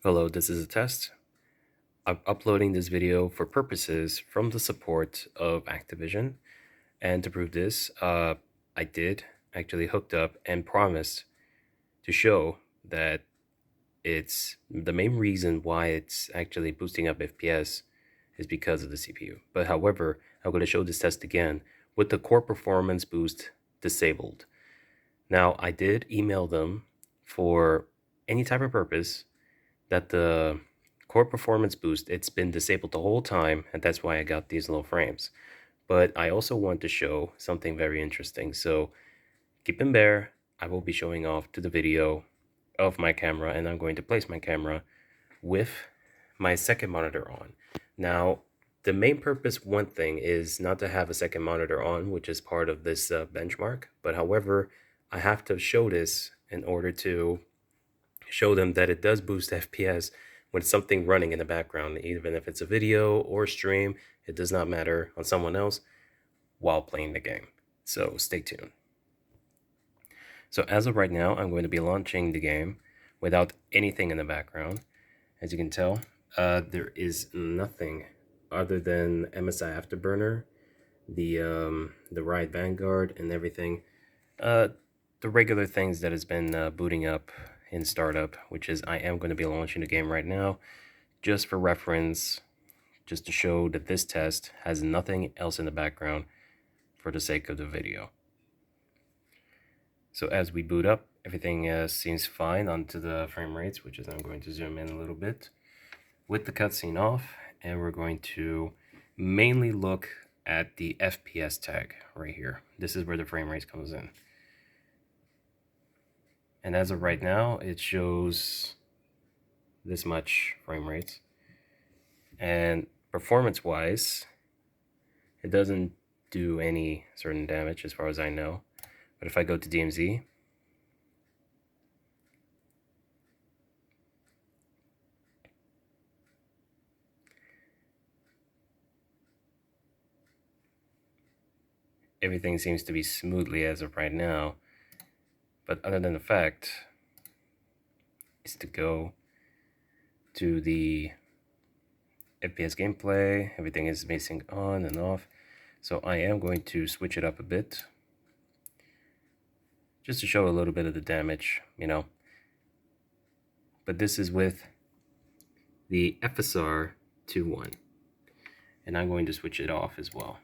Hello, this is a test. I'm uploading this video for purposes from the support of Activision. And to prove this, I did actually hooked up and promised to show that it's the main reason why it's actually boosting up FPS is because of the CPU. But however, I'm going to show this test again with the core performance boost disabled. Now, I did email them for any type of purpose that the core performance boost, it's been disabled the whole time, and that's why I got these low frames. But I also want to show something very interesting. So keep in there, I will be showing off to the video of my camera, and I'm going to place my camera with my second monitor on. Now, the main purpose, one thing, is not to have a second monitor on, which is part of this benchmark. But however, I have to show this in order to show them that it does boost FPS when it's something running in the background, even if it's a video or stream, it does not matter, on someone else while playing the game. So stay tuned. So as of right now, I'm going to be launching the game without anything in the background. As you can tell, there is nothing other than MSI Afterburner, the Riot Vanguard, and everything. The regular things that has been booting up in startup, which is I am going to be launching the game right now, just for reference, just to show that this test has nothing else in the background for the sake of the video. So as we boot up, everything seems fine onto the frame rates, which is I'm going to zoom in a little bit with the cutscene off, and we're going to mainly look at the FPS tag right here. This is where the frame rates comes in. And as of right now, it shows this much frame rates. And performance-wise, it doesn't do any certain damage as far as I know. But if I go to DMZ, everything seems to be smoothly as of right now. But other than the fact is to go to the FPS gameplay, everything is basing on and off. So I am going to switch it up a bit, just to show a little bit of the damage, you know. But this is with the FSR 2.1, and I'm going to switch it off as well.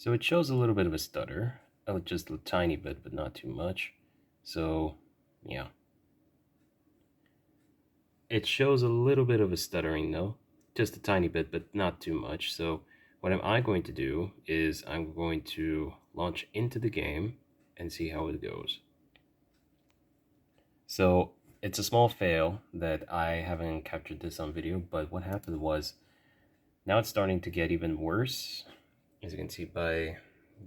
So it shows a little bit of a stutter, just a tiny bit, but not too much. So yeah, it shows a little bit of a stuttering though, just a tiny bit, but not too much. So what am I going to do is I'm going to launch into the game and see how it goes. So it's a small fail that I haven't captured this on video, but what happened was now it's starting to get even worse, as you can see by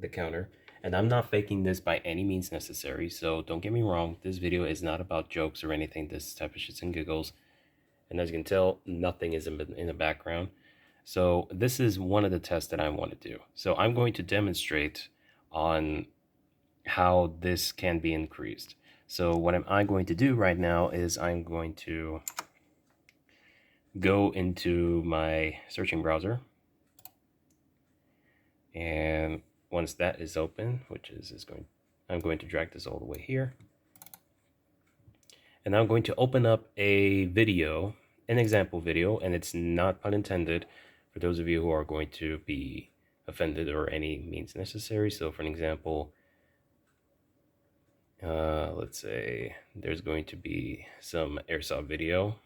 the counter. And I'm not faking this by any means necessary, so don't get me wrong, this video is not about jokes or anything, this type of shits and giggles. And as you can tell, nothing is in the background. So this is one of the tests that I want to do. So I'm going to demonstrate on how this can be increased. So what am I going to do right now is I'm going to go into my searching browser. And once that is open, I'm going to drag this all the way here. And I'm going to open up a video, an example video, and it's not pun intended for those of you who are going to be offended or any means necessary. So for an example, let's say there's going to be some airsoft video,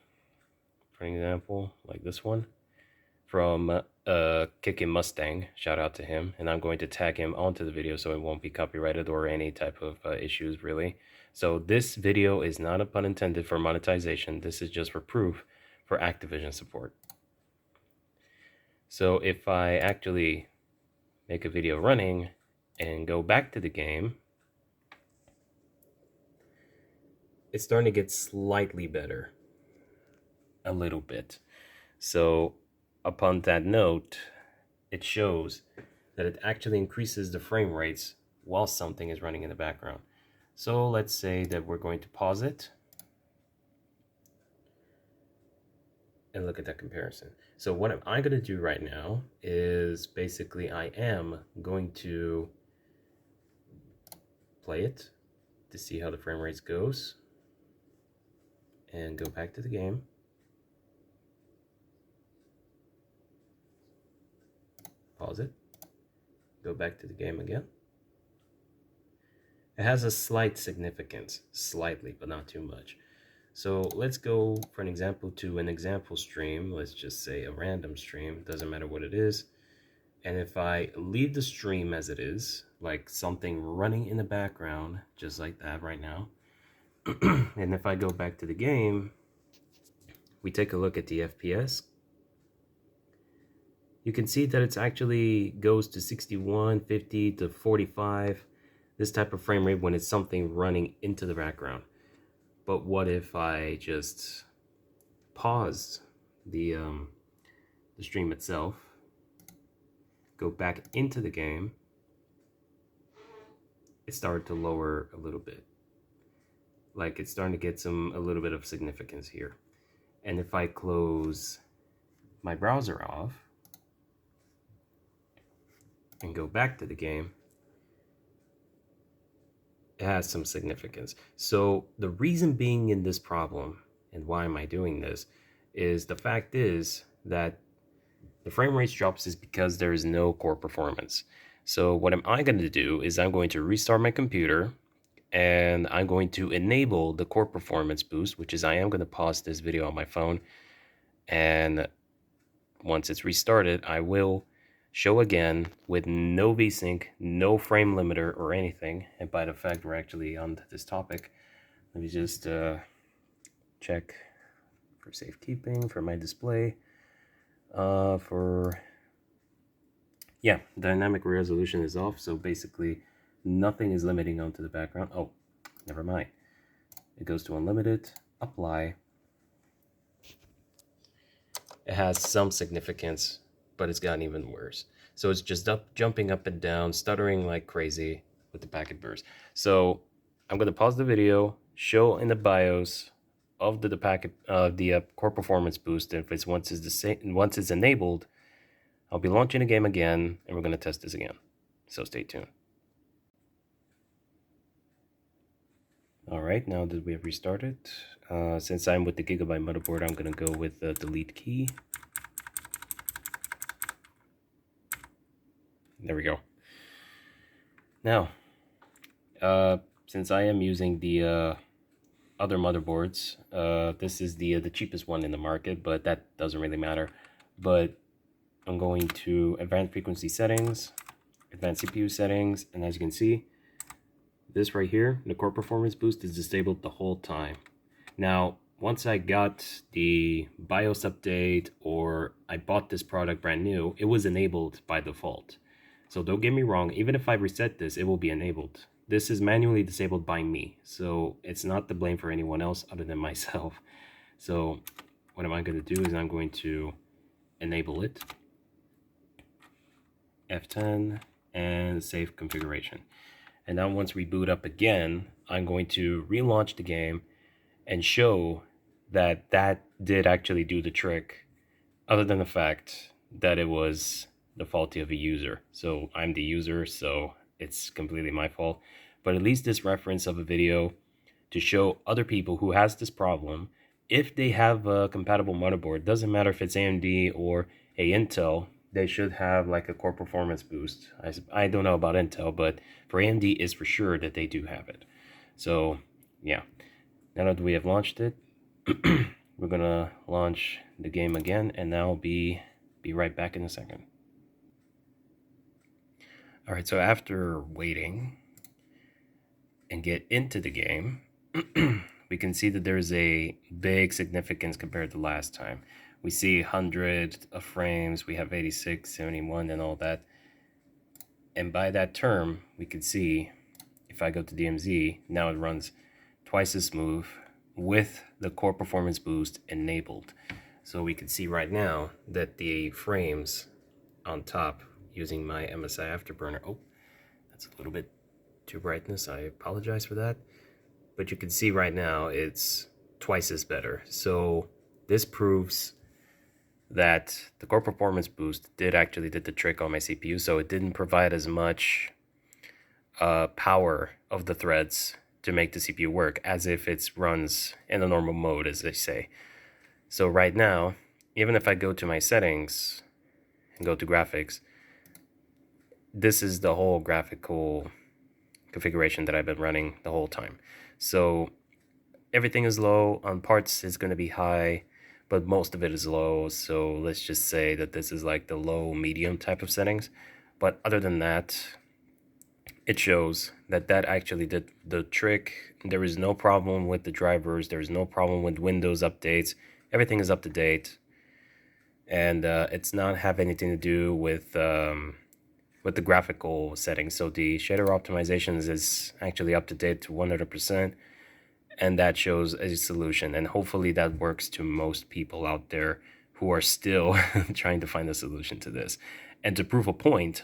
for an example, like this one from Kickin' Mustang, shout out to him, and I'm going to tag him onto the video so it won't be copyrighted or any type of issues really. So this video is not a pun intended for monetization, this is just for proof for Activision support. So if I actually make a video running and go back to the game, it's starting to get slightly better, a little bit. So upon that note, it shows that it actually increases the frame rates while something is running in the background. So let's say that we're going to pause it and look at that comparison. So what I'm going to do right now is basically I am going to play it to see how the frame rates goes and go back to the game. Pause it, go back to the game again. It has a slight significance, slightly, but not too much. So let's go for an example to an example stream. Let's just say a random stream, doesn't matter what it is. And if I leave the stream as it is, like something running in the background, just like that right now, and if I go back to the game, we take a look at the FPS, you can see that it's actually goes to 61, 50 to 45, this type of frame rate when it's something running into the background. But what if I just paused the stream itself, go back into the game, it started to lower a little bit. Like it's starting to get a little bit of significance here. And if I close my browser off and go back to the game, it has some significance. So the reason being in this problem, and why am I doing this, is the fact is that the frame rate drops is because there is no core performance. So what am I going to do is I'm going to restart my computer and I'm going to enable the core performance boost, which is I am going to pause this video on my phone, and once it's restarted, I will show again with no VSync, no frame limiter or anything. And by the fact we're actually on this topic, let me just check for safekeeping for my display. Dynamic resolution is off, so basically nothing is limiting onto the background. Oh, never mind. It goes to unlimited, apply. It has some significance, but it's gotten even worse. So it's just jumping up and down, stuttering like crazy with the packet burst. So I'm going to pause the video, show in the BIOS of the core performance boost. If it's once it's enabled, I'll be launching the game again, and we're going to test this again. So stay tuned. All right, now that we have restarted, since I'm with the Gigabyte motherboard, I'm going to go with the delete key. There we go. Now, since I am using the other motherboards, this is the cheapest one in the market, but that doesn't really matter. But I'm going to advanced frequency settings, advanced CPU settings, and as you can see, this right here, the core performance boost, is disabled the whole time. Now, once I got the BIOS update or I bought this product brand new, it was enabled by default. So don't get me wrong, even if I reset this, it will be enabled. This is manually disabled by me, so it's not the blame for anyone else other than myself. So what am I going to do is I'm going to enable it, F10, and save configuration. And now once we boot up again, I'm going to relaunch the game and show that that did actually do the trick, other than the fact that it was the faulty of a user. So I'm the user, so it's completely my fault. But at least this reference of a video to show other people who has this problem, if they have a compatible motherboard, doesn't matter if it's AMD or a Intel, they should have like a core performance boost. I don't know about Intel, but for AMD it's for sure that they do have it. So yeah, now that we have launched it, we're gonna launch the game again, and I'll be right back in a second. All right, so after waiting and get into the game, we can see that there's a big significance compared to last time. We see 100 of frames, we have 86, 71, and all that. And by that term, we can see, if I go to DMZ, now it runs twice as smooth with the core performance boost enabled. So we can see right now that the frames on top, using my MSI Afterburner. Oh, that's a little bit too brightness. I apologize for that. But you can see right now it's twice as better. So this proves that the core performance boost did the trick on my CPU. So it didn't provide as much power of the threads to make the CPU work as if it runs in a normal mode, as they say. So right now, even if I go to my settings and go to graphics, this is the whole graphical configuration that I've been running the whole time. So everything is low. On parts is going to be high, but most of it is low. So let's just say that this is like the low medium type of settings. But other than that, it shows that actually did the trick. There is no problem with the drivers. There is no problem with Windows updates. Everything is up to date, and it's not have anything to do with the graphical settings. So the shader optimizations is actually up to date to 100%, and that shows a solution. And hopefully that works to most people out there who are still trying to find a solution to this. And to prove a point,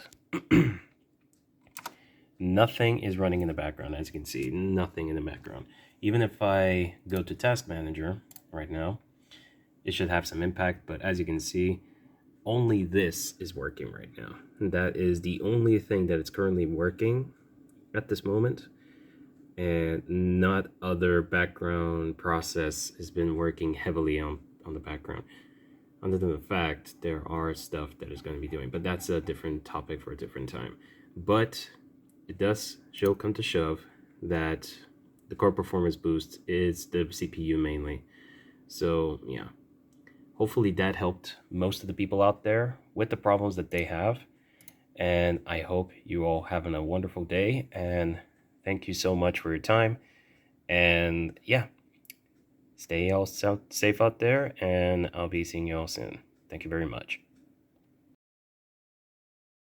nothing is running in the background. As you can see, nothing in the background. Even if I go to Task Manager right now, it should have some impact, but as you can see, only this is working right now. And that is the only thing that is currently working at this moment, and not other background process has been working heavily on the background, other than the fact there are stuff that is going to be doing, but that's a different topic for a different time. But it does come to shove that the core performance boost is the CPU mainly. So yeah, hopefully that helped most of the people out there with the problems that they have. And I hope you all having a wonderful day, and thank you so much for your time. And yeah, stay all safe out there, and I'll be seeing you all soon. Thank you very much.